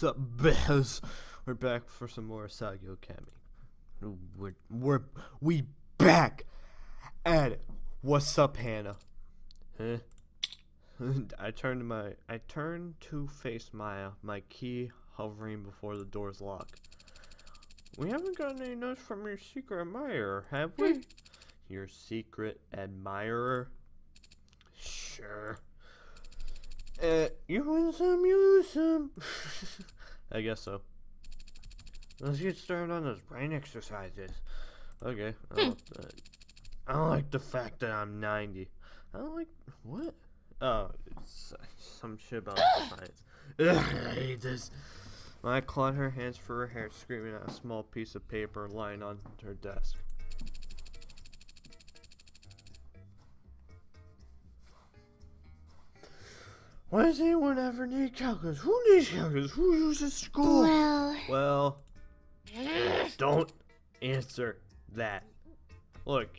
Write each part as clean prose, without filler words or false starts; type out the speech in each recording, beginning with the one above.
What's up, Bez? We're back for some more Asagao Kami. We back at it. What's up, Hannah? Huh? I turn to face Maya, my key hovering before the door's lock. We haven't gotten any notes from your secret admirer, have we? Your secret admirer? Sure. You win some, you lose some. I guess so. Let's get started on those brain exercises. Okay. I don't like the fact that I'm 90. I don't like... What? Oh, it's some shit about science. Ugh, I hate this. Maya clawed her hands for her hair, screaming at a small piece of paper lying on her desk. Why does anyone ever need calculus? Who needs calculus? Who uses school? Well, don't answer that. Look,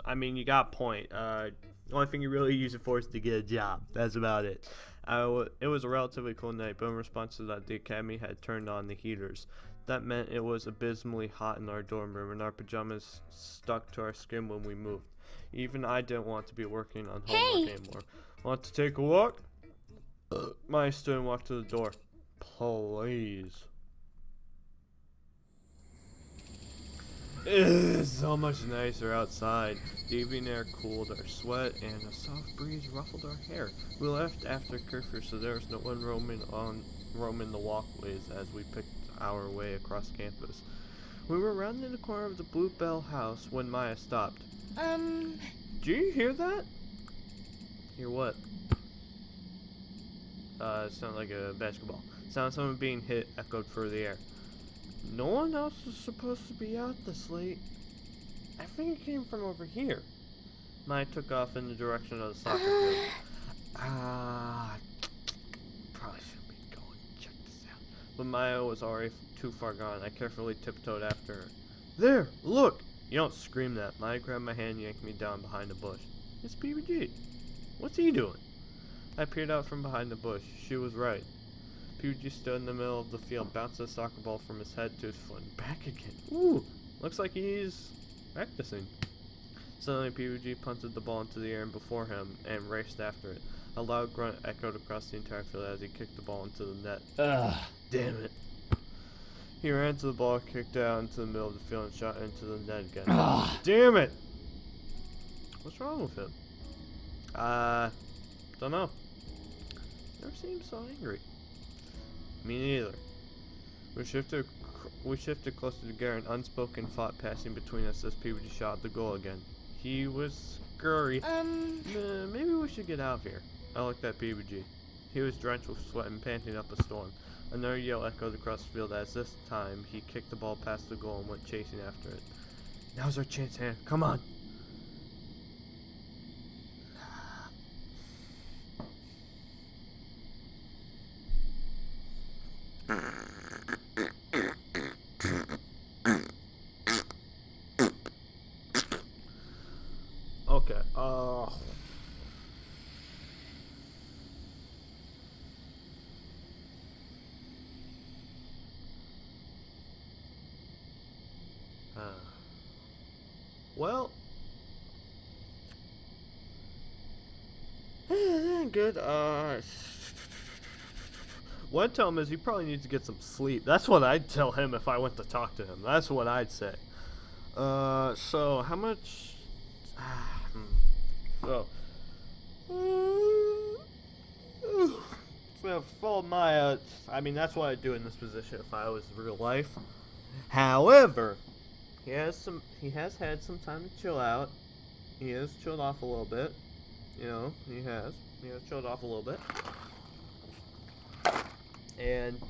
I mean, you got a point. The only thing you really use it for is to get a job. That's about it. It was a relatively cool night, but in response to that, the academy had turned on the heaters. That meant it was abysmally hot in our dorm room, and our pajamas stuck to our skin when we moved. Even I didn't want to be working on homework anymore. Want to take a walk? Maya stood and walked to the door. Please. It's so much nicer outside. The evening air cooled our sweat, and a soft breeze ruffled our hair. We left after curfew, so there was no one roaming the walkways as we picked our way across campus. We were rounding the corner of the Bluebell house when Maya stopped. Do you hear that? Hear what? It sounded like a basketball. Sound of someone being hit echoed through the air. No one else is supposed to be out this late. I think it came from over here. Maya took off in the direction of the soccer field. Probably shouldn't be going. Check this out. But Maya was already too far gone. I carefully tiptoed after her. There! Look! You don't scream that. Maya grabbed my hand and yanked me down behind a bush. It's PBG. What's he doing? I peered out from behind the bush. She was right. PBG stood in the middle of the field, bounced a soccer ball from his head to his foot and back again. Ooh, looks like he's practicing. Suddenly, PBG punted the ball into the air before him and raced after it. A loud grunt echoed across the entire field as he kicked the ball into the net. Ugh, damn it. He ran to the ball, kicked out into the middle of the field, and shot into the net again. Damn it! What's wrong with him? Don't know. Never seemed so angry. Me neither. We shifted closer together, an unspoken thought passing between us as PBG shot the goal again. He was scurry. Maybe we should get out of here. I looked at PBG. He was drenched with sweat and panting up a storm. Another yell echoed across the field as this time he kicked the ball past the goal and went chasing after it. Now's our chance, Hannah. Come on. Okay, well, good, what I'd tell him is he probably needs to get some sleep. That's what I'd tell him if I went to talk to him. That's what I'd say. So, how much, so follow Maya. I mean, that's what I'd do in this position if I was real life. However, he has had some time to chill out. He has chilled off a little bit. You know, he has chilled off a little bit. And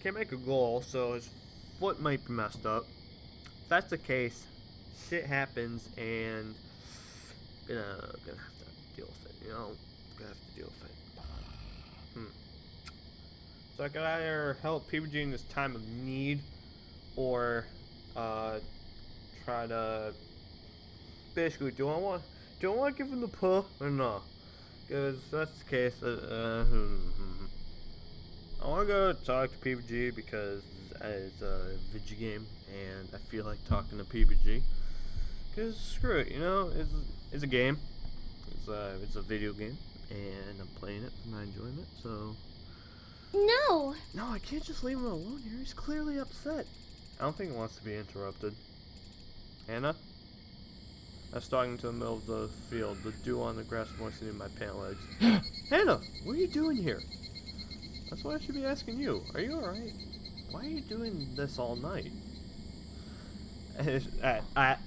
can't make a goal, so his foot might be messed up. If that's the case, shit happens, and gonna have to deal with it. You know, gonna have to deal with it. So I could either help PBG in this time of need, or try to basically do I want to give him the pull or no? Because if that's the case, I want to go talk to PBG because it's a video game, and I feel like talking to PBG. Cause screw it, it's a game. It's a video game, and I'm playing it for my enjoyment. So No. no, I can't just leave him alone here. He's clearly upset. I don't think he wants to be interrupted. Hannah? I was talking to the middle of the field, the dew on the grass moistening my pant legs. Hannah, what are you doing here? That's what I should be asking you. Are you alright? Why are you doing this all night? At night,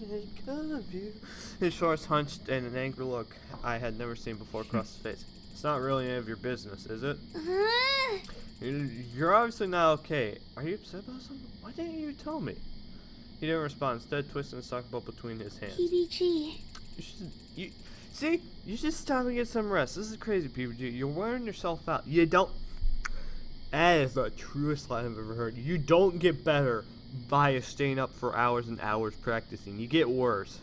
because of you. His shoulders hunched and an angry look I had never seen before crossed his face. It's not really any of your business, is it? You're obviously not okay. Are you upset about something? Why didn't you tell me? He didn't respond, instead twisting the soccer ball between his hands. PBG. You should stop and get some rest. This is crazy, PBG. You're wearing yourself out. You don't. That is the truest line I've ever heard. You don't get better by staying up for hours and hours practicing. You get worse.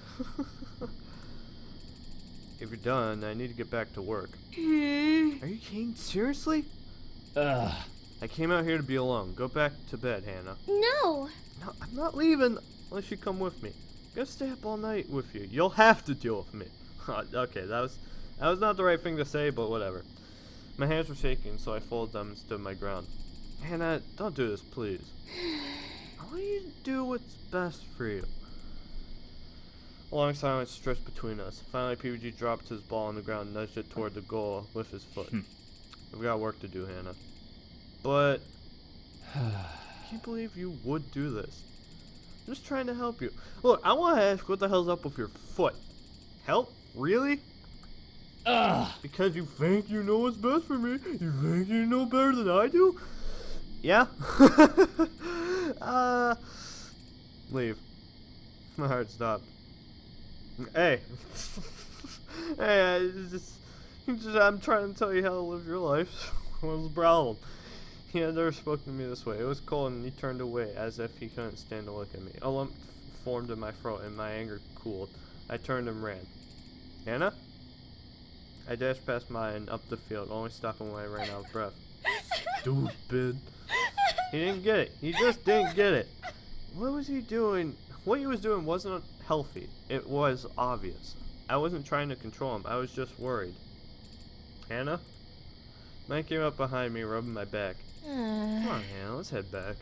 If you're done, I need to get back to work. Are you kidding? Seriously? I came out here to be alone. Go back to bed, Hannah. No. No, I'm not leaving unless you come with me. I'm gonna stay up all night with you. You'll have to deal with me. Okay, that was not the right thing to say, but whatever. My hands were shaking, so I folded them and stood my ground. Hannah, don't do this, please. I want you to do what's best for you. A long silence stretched between us. Finally, PBG dropped his ball on the ground and nudged it toward the goal with his foot. We've got work to do, Hannah. But I can't believe you would do this. I'm just trying to help you. Look, I want to ask what the hell's up with your foot. Help? Really? Because you think you know what's best for me? You think you know better than I do? Yeah? Leave. My heart stopped. Hey. Hey, I'm trying to tell you how to live your life. What's the problem? He had never spoken to me this way. It was cold and he turned away as if he couldn't stand to look at me. A lump formed in my throat and my anger cooled. I turned and ran. Hannah? I dashed past mine up the field, only stopping when I ran out of breath. Stupid. He didn't get it. He just didn't get it. What was he doing? What he was doing wasn't healthy. It was obvious. I wasn't trying to control him. I was just worried. Hannah? Man came up behind me, rubbing my back. Come on, Hannah, let's head back.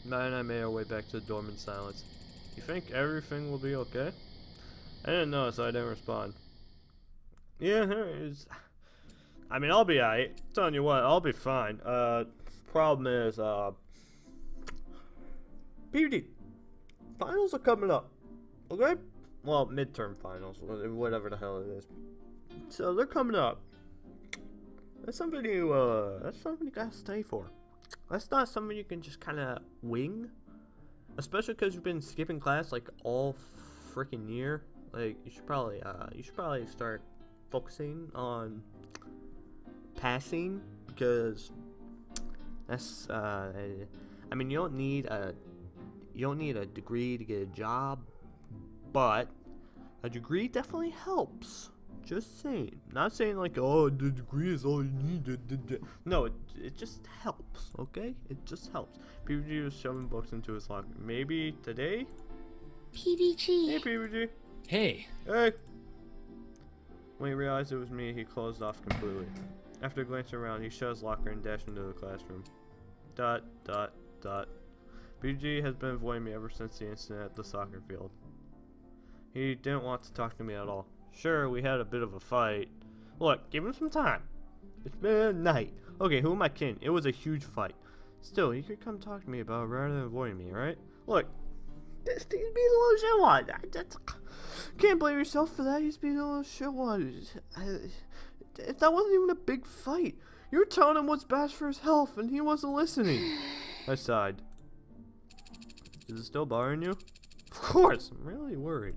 Mine and I made our way back to the dorm in silence. You think everything will be okay? I didn't know, so I didn't respond. Yeah, I'll be alright. Telling you what, I'll be fine. Problem is, PUD, finals are coming up, okay? Well, midterm finals, whatever the hell it is. So they're coming up. That's something you gotta study for. That's not something you can just kind of wing. Especially because you've been skipping class like all freaking year. Like you should probably start focusing on passing, because that's you don't need a degree to get a job, but a degree definitely helps. Just saying. Not saying like, oh, the degree is all you need. No, it just helps, okay? It just helps. PBG was shoving books into his locker. Maybe today? PBG. Hey, PBG. Hey. Hey. When he realized it was me, he closed off completely. After glancing around, he shut his locker and dashed into the classroom. ... PBG has been avoiding me ever since the incident at the soccer field. He didn't want to talk to me at all. Sure, we had a bit of a fight. Look, give him some time. It's been a night. Okay, who am I kidding? It was a huge fight. Still, he could come talk to me about it rather than avoiding me, right? Look, he's being a little shitwad. Can't blame yourself for that. He's being a little shitwad. That wasn't even a big fight. You were telling him what's best for his health, and he wasn't listening. I sighed. Is it still bothering you? Of course, I'm really worried.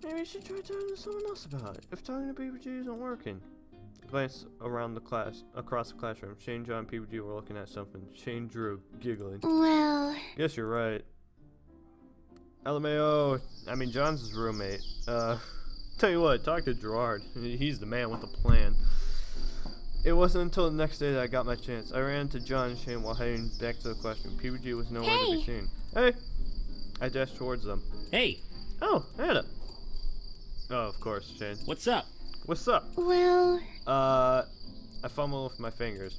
Maybe you should try talking to someone else about it, if talking to PBG isn't working. Glance around across the classroom. Shane, John, and PBG were looking at something. Shane drew, giggling. Well... Guess you're right. LMAO, John's his roommate. Tell you what, talk to Gerard. He's the man with the plan. It wasn't until the next day that I got my chance. I ran to John and Shane while heading back to the classroom. PBG was nowhere to be Hey. seen. Hey! I dashed towards them. Hey, Oh, Hannah. Oh, of course, Shane. what's up? What's up? Well, I fumble with my fingers.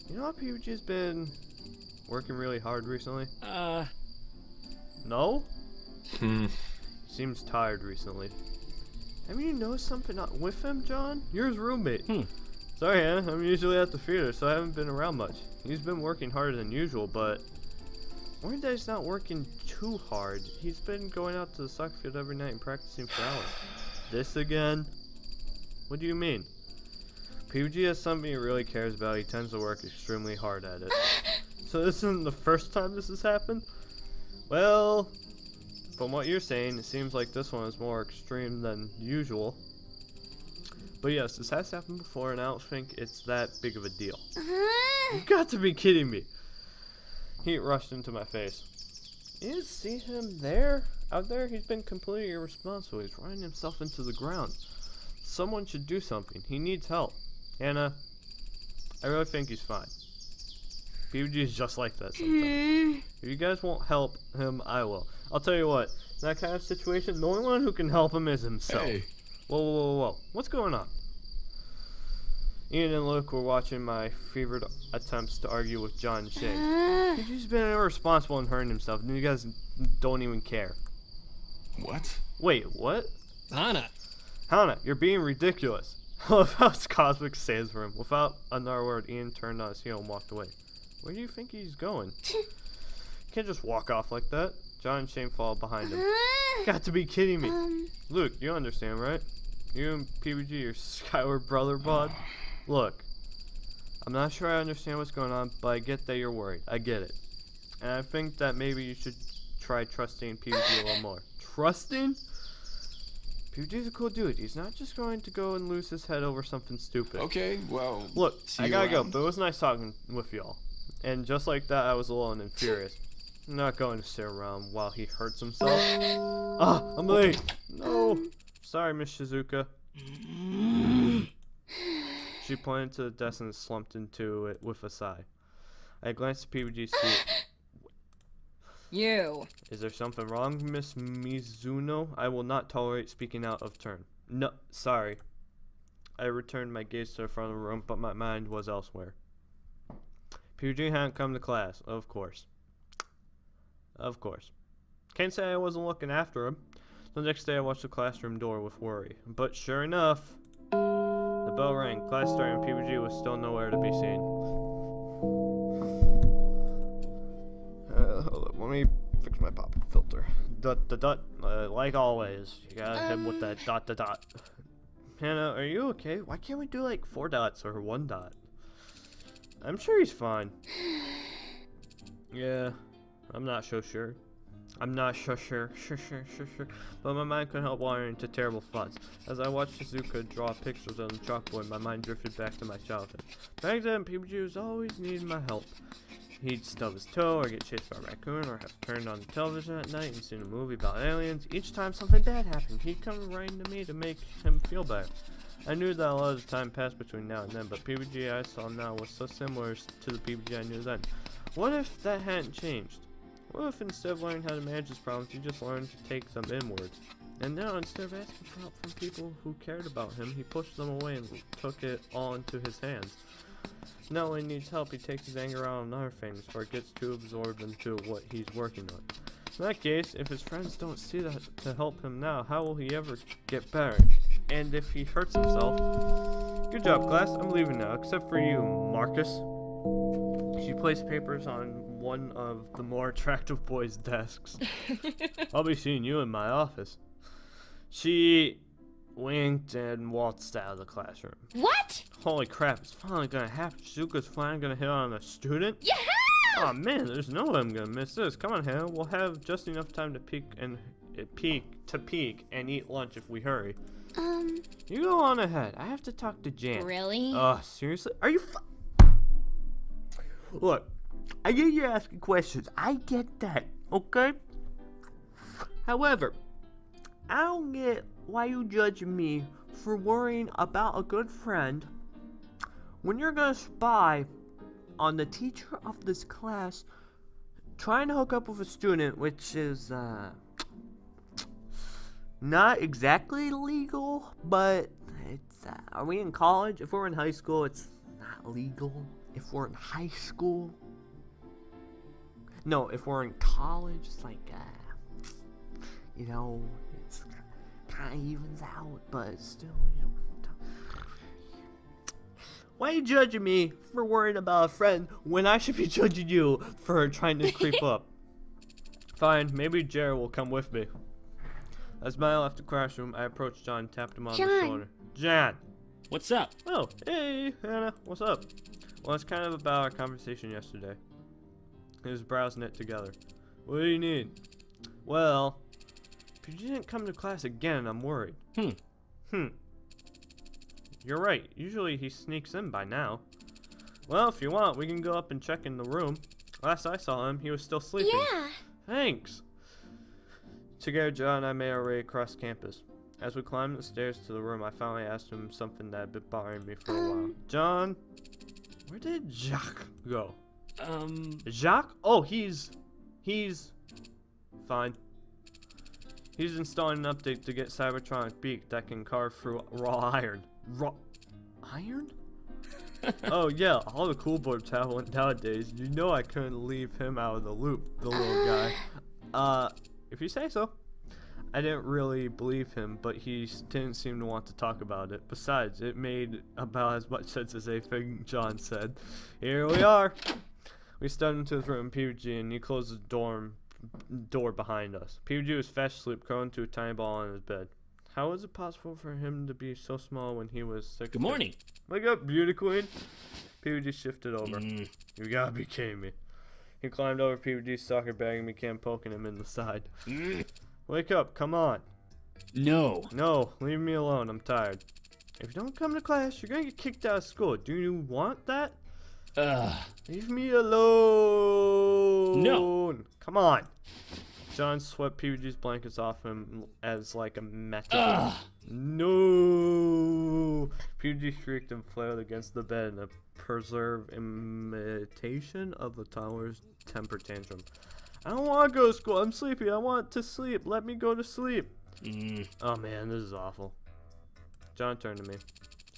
You know how PBG's been working really hard recently? No? Seems tired recently. Have you noticed something with him, John? You're his roommate. Sorry, Hannah. I'm usually at the theater, so I haven't been around much. He's been working harder than usual, but worried that he's not working too hard. He's been going out to the soccer field every night and practicing for hours. This again? What do you mean? PBG has something he really cares about. He tends to work extremely hard at it. So this isn't the first time this has happened? Well, from what you're saying, it seems like this one is more extreme than usual. But yes, this has happened before, and I don't think it's that big of a deal. You've got to be kidding me. Heat rushed into my face. You didn't see him there? Out there? He's been completely irresponsible. He's running himself into the ground. Someone should do something. He needs help. Hannah, I really think he's fine. PBG is just like that sometimes. If you guys won't help him, I will. I'll tell you what, in that kind of situation, the only one who can help him is himself. Hey. Whoa. What's going on? Ian and Luke were watching my fevered attempts to argue with John and Shane. He's been irresponsible and hurting himself, and you guys don't even care. What? Wait, what? Hana. Hannah, you're being ridiculous. I love how it's cosmic saves for him. Without another word, Ian turned on his heel and walked away. Where do you think he's going? You can't just walk off like that. John and Shane followed behind him. Got to be kidding me. Luke, you understand, right? You and PBG are Skyward brother bod. Look, I'm not sure I understand what's going on, but I get that you're worried. I get it. And I think that maybe you should try trusting PBG a little more. Trusting? PBG's a cool dude. He's not just going to go and lose his head over something stupid. Okay, well. Look, see I you gotta go, around. but it was nice talking with y'all. And just like that, I was alone and furious. I'm not going to sit around while he hurts himself. Ah, I'm late. No. Sorry, Miss Shizuka. She pointed to the desk and slumped into it with a sigh. I glanced at PBG's seat. You. Is there something wrong, Miss Mizuno? I will not tolerate speaking out of turn. No, sorry. I returned my gaze to the front of the room, but my mind was elsewhere. PBG hadn't come to class, of course. Of course. Can't say I wasn't looking after him. The next day I watched the classroom door with worry. But sure enough, the bell rang. Class started and PBG was still nowhere to be seen. Hold up, let me fix my pop filter. Like always, you gotta hit with that dot. Hannah, are you okay? Why can't we do like 4 dots or 1 dot? I'm sure he's fine. Yeah, I'm not so sure. I'm not so sure. But my mind couldn't help wandering into terrible thoughts. As I watched Shizuka draw pictures on the chalkboard, my mind drifted back to my childhood. Back then, PBG was always needing my help. He'd stub his toe, or get chased by a raccoon, or have turned on the television at night and seen a movie about aliens. Each time something bad happened, he'd come running to me to make him feel better. I knew that a lot of time passed between now and then, but PBG I saw now was so similar to the PBG I knew then. What if that hadn't changed? What if instead of learning how to manage his problems, he just learned to take them inward? And now, instead of asking for help from people who cared about him, he pushed them away and took it all into his hands. Now when he needs help, he takes his anger out on other things, or gets too absorbed into what he's working on. In that case, if his friends don't see that to help him now, how will he ever get better? And if he hurts himself... Good job, class. I'm leaving now, except for you, Marcus. She placed papers on one of the more attractive boys' desks. I'll be seeing you in my office. She winked and waltzed out of the classroom. What? Holy crap, it's finally gonna happen. Shizuka's finally gonna hit on a student? Yeah! Oh man, there's no way I'm gonna miss this. Come on, Hannah. We'll have just enough time to peek and eat lunch if we hurry. You go on ahead. I have to talk to Jan. Really? Seriously? Are you Look, I get you asking questions. I get that, okay? However, I don't get why you judging me for worrying about a good friend when you're gonna spy on the teacher of this class trying to hook up with a student, which is not exactly legal, but it's are we in college? If we're in high school, it's not legal. If we're in high school, no, if we're in college, it's like you know, it's kind of evens out, but still, you know. Why are you judging me for worrying about a friend when I should be judging you for trying to creep up? Fine, maybe Jared will come with me. As Maya left the classroom, I approached John and tapped him on the shoulder. John! What's up? Oh, hey, Hannah, what's up? Well, it's kind of about our conversation yesterday. His brows knit together. What do you need? Well, if you didn't come to class again, I'm worried. You're right. Usually he sneaks in by now. Well, if you want, we can go up and check in the room. Last I saw him, he was still sleeping. Yeah. Thanks. Together, John and I made our way across campus. As we climbed the stairs to the room, I finally asked him something that had been bothering me for a while. John, where did Jacques go? Jacques? Oh, he's fine. He's installing an update to get Cybertronic beak that can carve through raw iron. Raw iron? Oh yeah, all the cool boards have one nowadays. You know I couldn't leave him out of the loop, the little guy. If you say so. I didn't really believe him, but he didn't seem to want to talk about it. Besides, it made about as much sense as anything John said. Here we are. We stepped into his room, PG, and he closed the door behind us. PG was fast asleep, curled into a tiny ball on his bed. How was it possible for him to be so small when he was 6? Good morning. Wake up, beauty queen. PG shifted over. You gotta be kidding me. He climbed over PG's soccer bag and began poking him in the side. Wake up, come on. No. No, leave me alone, I'm tired. If you don't come to class, you're gonna get kicked out of school. Do you want that? Leave me alone. No. Come on. John swept PG's blankets off him as like a metaphor. No. PG shrieked and flailed against the bed in a preserved imitation of a toddler's temper tantrum. I don't want to go to school. I'm sleepy. I want to sleep. Let me go to sleep. Oh man, this is awful. John turned to me.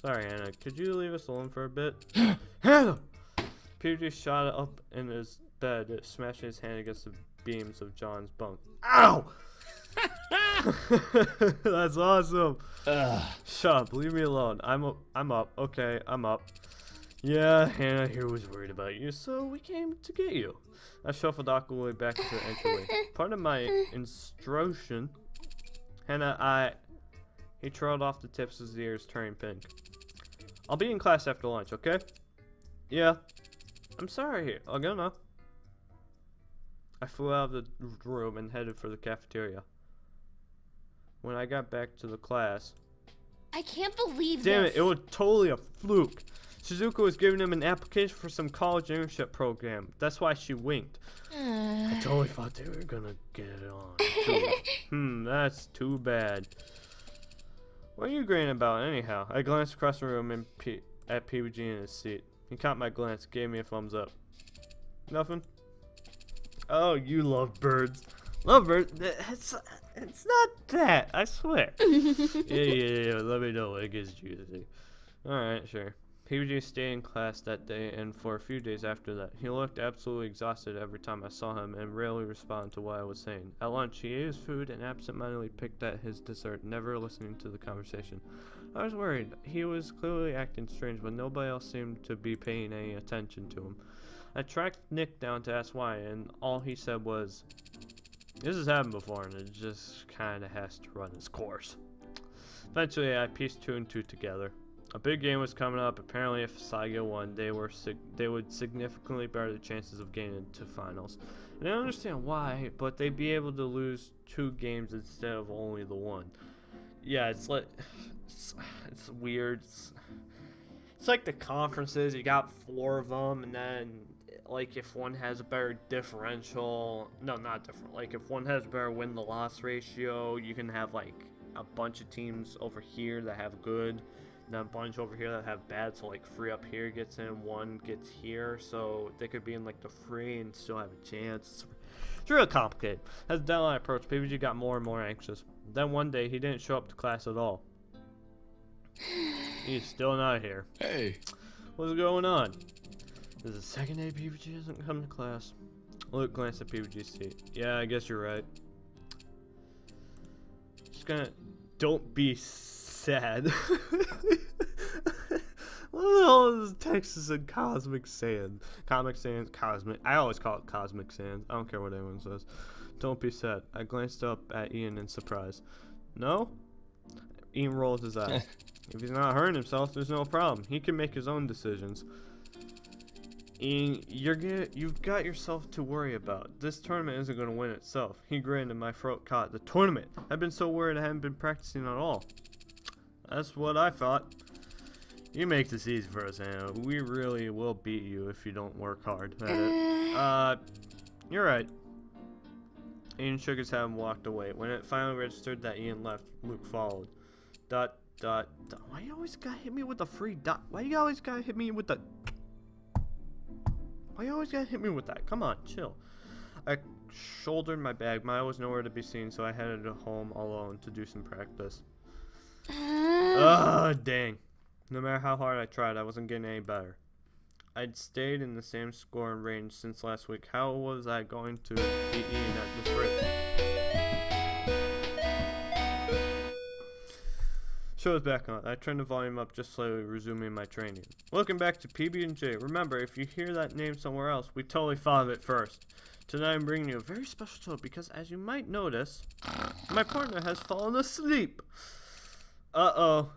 Sorry, Hannah. Could you leave us alone for a bit? Hannah! PG shot up in his bed, smashing his hand against the beams of John's bunk. Ow! That's awesome. Shut up. Leave me alone. I'm up. Okay, I'm up. Yeah, Hannah here was worried about you, so we came to get you. I shuffled awkwardly back into the entryway. Part of my instruction, he trailed off the tips of his ears, turning pink. I'll be in class after lunch, okay? Yeah. I'm sorry, I'm gonna. I flew out of the room and headed for the cafeteria. When I got back to the class... I can't believe Damn this. it was totally a fluke. Shizuka was giving him an application for some college internship program. That's why she winked. I totally thought they were gonna get it on, too. That's too bad. What are you grinning about, anyhow? I glanced across the room and at PBG in his seat. He caught my glance, gave me a thumbs up. Nothing? Oh, you love birds. Love birds? It's not that, I swear. Yeah, let me know when it gets juicy. Alright, sure. PBG stayed in class that day, and for a few days after that. He looked absolutely exhausted every time I saw him, and rarely responded to what I was saying. At lunch, he ate his food and absentmindedly picked at his dessert, never listening to the conversation. I was worried. He was clearly acting strange, but nobody else seemed to be paying any attention to him. I tracked Nick down to ask why, and all he said was, "This has happened before, and it just kinda has to run its course." Eventually, I pieced 2 and 2 together. A big game was coming up. Apparently, if Asagao won, they would significantly better the chances of getting into finals. And I don't understand why, but they'd be able to lose 2 games instead of only the 1. Yeah, it's like it's weird. It's like the conferences. You got 4 of them, and then like if one has a better differential, no, not different. Like if one has a better win-to-loss ratio, you can have like a bunch of teams over here that have good that bunch over here that have bad, so like 3 up here gets in, 1 gets here, so they could be in like the 3 and still have a chance. It's real complicated. As the deadline approached, PBG got more and more anxious. Then one day, he didn't show up to class at all. He's still not here. Hey. What's going on? This is the second day PBG hasn't come to class. Luke glanced at PBG's seat. Yeah, I guess you're right. Just gonna... Don't be sad. What the hell is Texas and Cosmic Sand? Comic Sans, Cosmic. I always call it Cosmic Sans. I don't care what anyone says. Don't be sad. I glanced up at Ian in surprise. No? Ian rolls his eyes. If he's not hurting himself, there's no problem. He can make his own decisions. Ian, you've got yourself to worry about. This tournament isn't going to win itself. He grinned and my throat caught. The tournament? I've been so worried I haven't been practicing at all. That's what I thought. You make this easy for us, Anna. We really will beat you if you don't work hard at it. You're right. Ian shook his head and walked away. When it finally registered that Ian left, Luke followed. Dot, dot, dot. Why you always gotta hit me with the free dot? Why you always gotta hit me with the... Why you always gotta hit me with that? Come on, chill. I shouldered my bag. Maya was nowhere to be seen, so I headed home alone to do some practice. Dang. No matter how hard I tried, I wasn't getting any better. I'd stayed in the same scoring range since last week. How was I going to beat Ian at this rate? Show was back on. I turned the volume up just slightly, resuming my training. Welcome back to PB&J. Remember, if you hear that name somewhere else, we totally thought of it first. Tonight I'm bringing you a very special show because, as you might notice, my partner has fallen asleep. Uh-oh.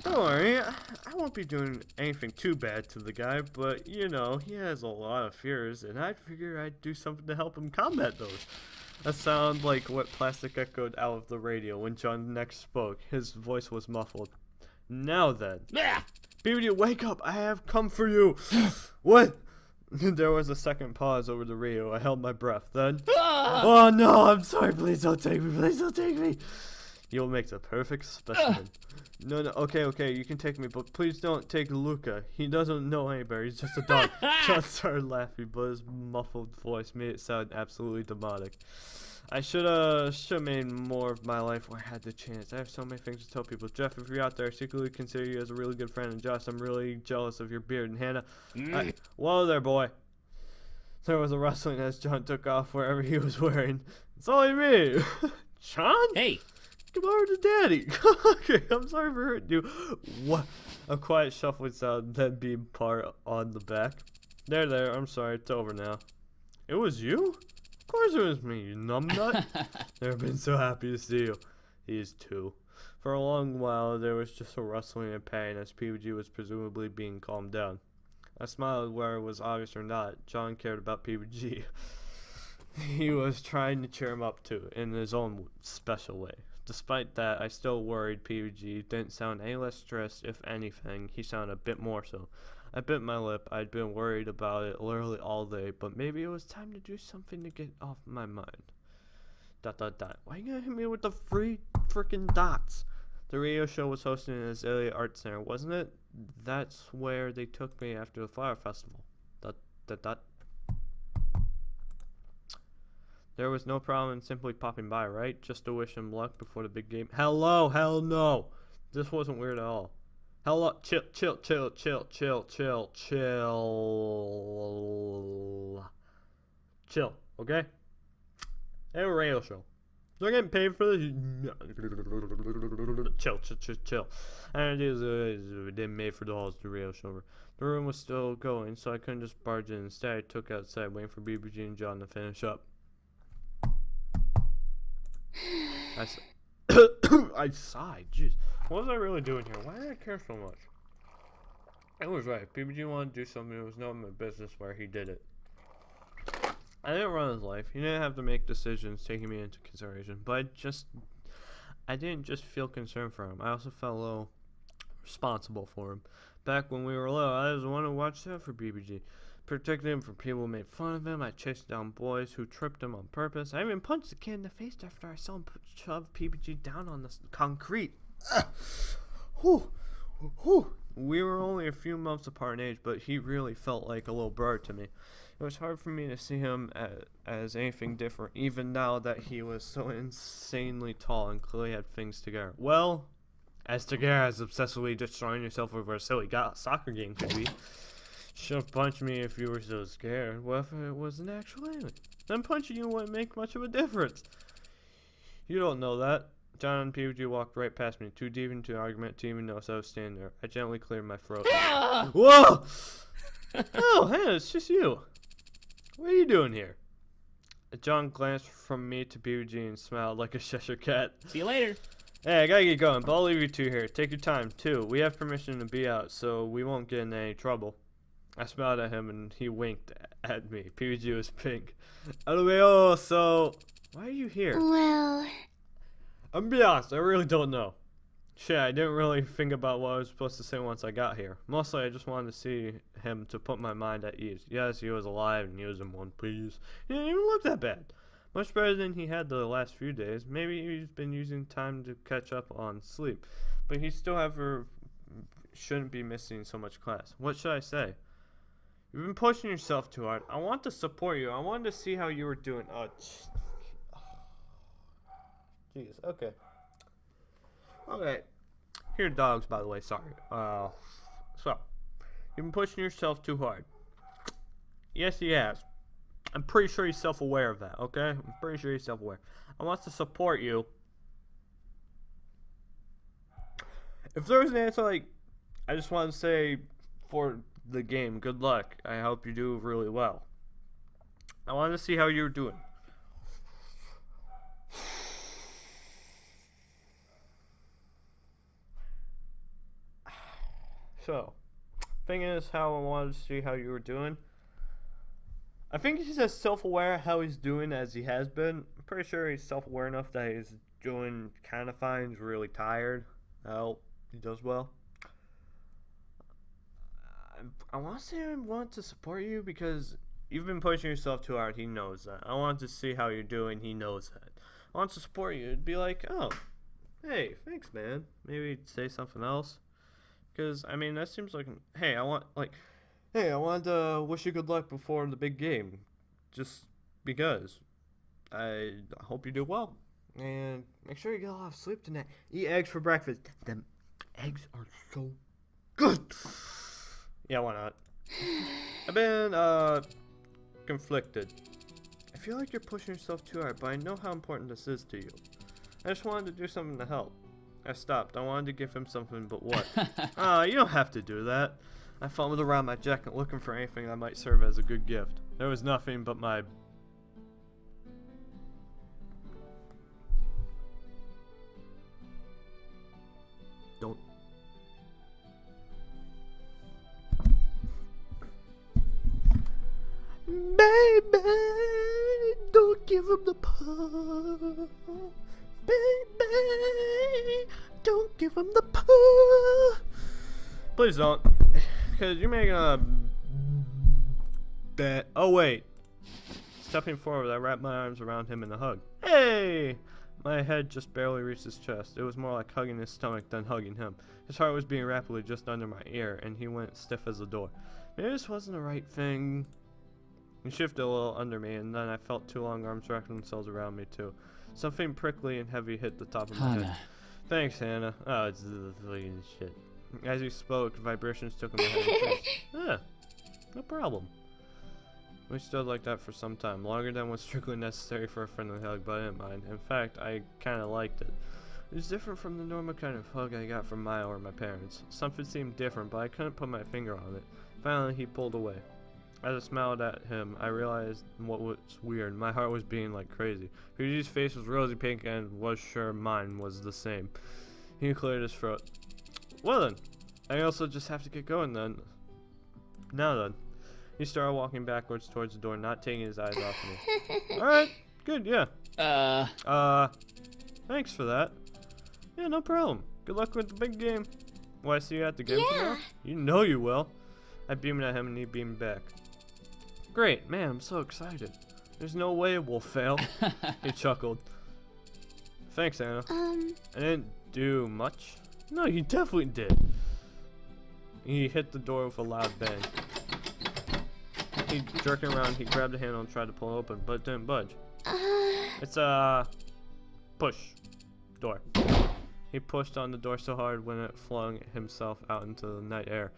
Don't worry, I won't be doing anything too bad to the guy, but, you know, he has a lot of fears, and I figured I'd do something to help him combat those. That sounded like what Plastic echoed out of the radio when John next spoke. His voice was muffled. Now then. BBD, wake up! I have come for you! What? There was a second pause over the radio. I held my breath. Then, oh no, I'm sorry, please don't take me, please don't take me! You'll make the perfect specimen. No, okay, you can take me, but please don't take Luca. He doesn't know any better, he's just a dog. John started laughing, but his muffled voice made it sound absolutely demonic. I should've made more of my life where I had the chance. I have so many things to tell people. Jeff, if you're out there, I secretly consider you as a really good friend. And Josh, I'm really jealous of your beard. And Hannah, whoa there, boy. There was a rustling as John took off wherever he was wearing. It's only me. John? Hey. Come over to Daddy. Okay, I'm sorry for hurting you. What? A quiet shuffling sound, then being part on the back. There, I'm sorry, it's over now. It was you? Of course it was me, you numbnut. Never been so happy to see you. He is too. For a long while, there was just a rustling and pain as PBG was presumably being calmed down. I smiled whether it was obvious or not. John cared about PBG. He was trying to cheer him up too, in his own special way. Despite that, I still worried PBG didn't sound any less stressed. If anything, he sounded a bit more so. I bit my lip. I'd been worried about it literally all day, but maybe it was time to do something to get off my mind. ... Why you gonna hit me with the free freaking dots? The radio show was hosted in the Azalea Art Center, wasn't it? That's where they took me after the Flower Festival. ... There was no problem in simply popping by, right? Just to wish him luck before the big game. Hello, hell no. This wasn't weird at all. Hello, chill. Chill, okay? They have a radio show. They're getting paid for this. Chill. And it is they made for the halls to the radio show. The room was still going, so I couldn't just barge in. Instead, I took outside, waiting for BBG and John to finish up. I sighed. Jeez, what was I really doing here? Why did I care so much? I was right. If PBG wanted to do something, it was none of my business where he did it. I didn't run his life. He didn't have to make decisions taking me into consideration. But I didn't just feel concerned for him. I also felt a little responsible for him. Back when we were little, I was the one who watched out for BBG. Protected him from people who made fun of him. I chased down boys who tripped him on purpose. I even punched the kid in the face after I saw him shove PBG down on the concrete. Whew. Whew. We were only a few months apart in age, but he really felt like a little brother to me. It was hard for me to see him as anything different, even now that he was so insanely tall and clearly had things together. Well, as together as obsessively destroying yourself over a silly soccer game could be. Should've punched me if you were so scared. What if it was an actual alien? Then punching you wouldn't make much of a difference. You don't know that. John and PG walked right past me, too deep into an argument to even notice I was standing there. I gently cleared my throat. Whoa! Oh, hey, it's just you. What are you doing here? John glanced from me to PG and smiled like a Cheshire cat. See you later. Hey, I gotta get going, but I'll leave you two here. Take your time, too. We have permission to be out, so we won't get in any trouble. I smiled at him, and he winked at me. PG was pink. LMAO, so... why are you here? Well, I'm gonna be honest, I really don't know. Shit, I didn't really think about what I was supposed to say once I got here. Mostly, I just wanted to see him to put my mind at ease. Yes, he was alive, and he was in one piece. He didn't even look that bad. Much better than he had the last few days. Maybe he's been using time to catch up on sleep. But he still shouldn't be missing so much class. What should I say? You've been pushing yourself too hard. I want to support you. I wanted to see how you were doing. Oh, jeez. Okay. Okay. Here are dogs, by the way. Sorry. So, you've been pushing yourself too hard. Yes, he has. I'm pretty sure he's self-aware of that, okay? I'm pretty sure he's self-aware. I want to support you. If there was an answer, like, I just want to say for the game, good luck. I hope you do really well. I wanted to see how you were doing. So, thing is, how I wanted to see how you were doing. I think he's as self-aware how he's doing as he has been. I'm pretty sure he's self-aware enough that he's doing kind of fine. He's really tired. Well, he does well. I want to say I want to support you because you've been pushing yourself too hard. He knows that. I want to see how you're doing. He knows that. I want to support you. It'd be like, oh, hey, thanks, man. Maybe say something else. Because, I mean, that seems like, hey, I wanted to wish you good luck before the big game. Just because. I hope you do well. And make sure you get a lot of sleep tonight. Eat eggs for breakfast. Them eggs are so good. Yeah, why not? I've been, conflicted. I feel like you're pushing yourself too hard, but I know how important this is to you. I just wanted to do something to help. I stopped. I wanted to give him something, but what? You don't have to do that. I fumbled around my jacket looking for anything that might serve as a good gift. There was nothing but my... Don't... Baby, don't give him the puff. Baby, don't give him the puff. Please don't, because you're making a bet. Oh wait. Stepping forward, I wrapped my arms around him in a hug. Hey! My head just barely reached his chest. It was more like hugging his stomach than hugging him. His heart was beating rapidly just under my ear, and he went stiff as a door. Maybe this wasn't the right thing. He shifted a little under me, and then I felt two long arms wrap themselves around me too. Something prickly and heavy hit the top of my head. Thanks, Hannah. Oh, it's fucking shit. As he spoke, vibrations took him ahead and face. Yeah, no problem. We stood like that for some time, longer than was strictly necessary for a friendly hug, but I didn't mind. In fact, I kind of liked it. It was different from the normal kind of hug I got from Maya or my parents. Something seemed different, but I couldn't put my finger on it. Finally, he pulled away. As I smiled at him, I realized what was weird. My heart was beating like crazy. Fuji's face was rosy pink and was sure mine was the same. He cleared his throat. Well then, I also just have to get going then. Now then. He started walking backwards towards the door, not taking his eyes off me. Alright, good, yeah. Thanks for that. Yeah, no problem. Good luck with the big game. Will I see you at the game tomorrow? You know you will. I beamed at him and he beamed back. Great, man, I'm so excited. There's no way we'll fail. He chuckled. Thanks, Anna. I didn't do much. No, you definitely did. He hit the door with a loud bang. He jerking around, he grabbed the handle and tried to pull it open, but it didn't budge. It's a push door. He pushed on the door so hard when it flung himself out into the night air.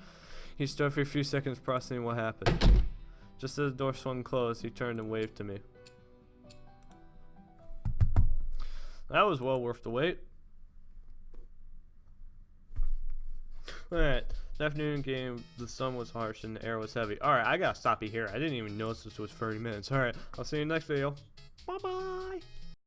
He stood for a few seconds processing what happened. Just as the door swung closed, he turned and waved to me. That was well worth the wait. Alright, the afternoon game, the sun was harsh and the air was heavy. Alright, I gotta stop you here. I didn't even notice this was 30 minutes. Alright, I'll see you in the next video. Bye bye!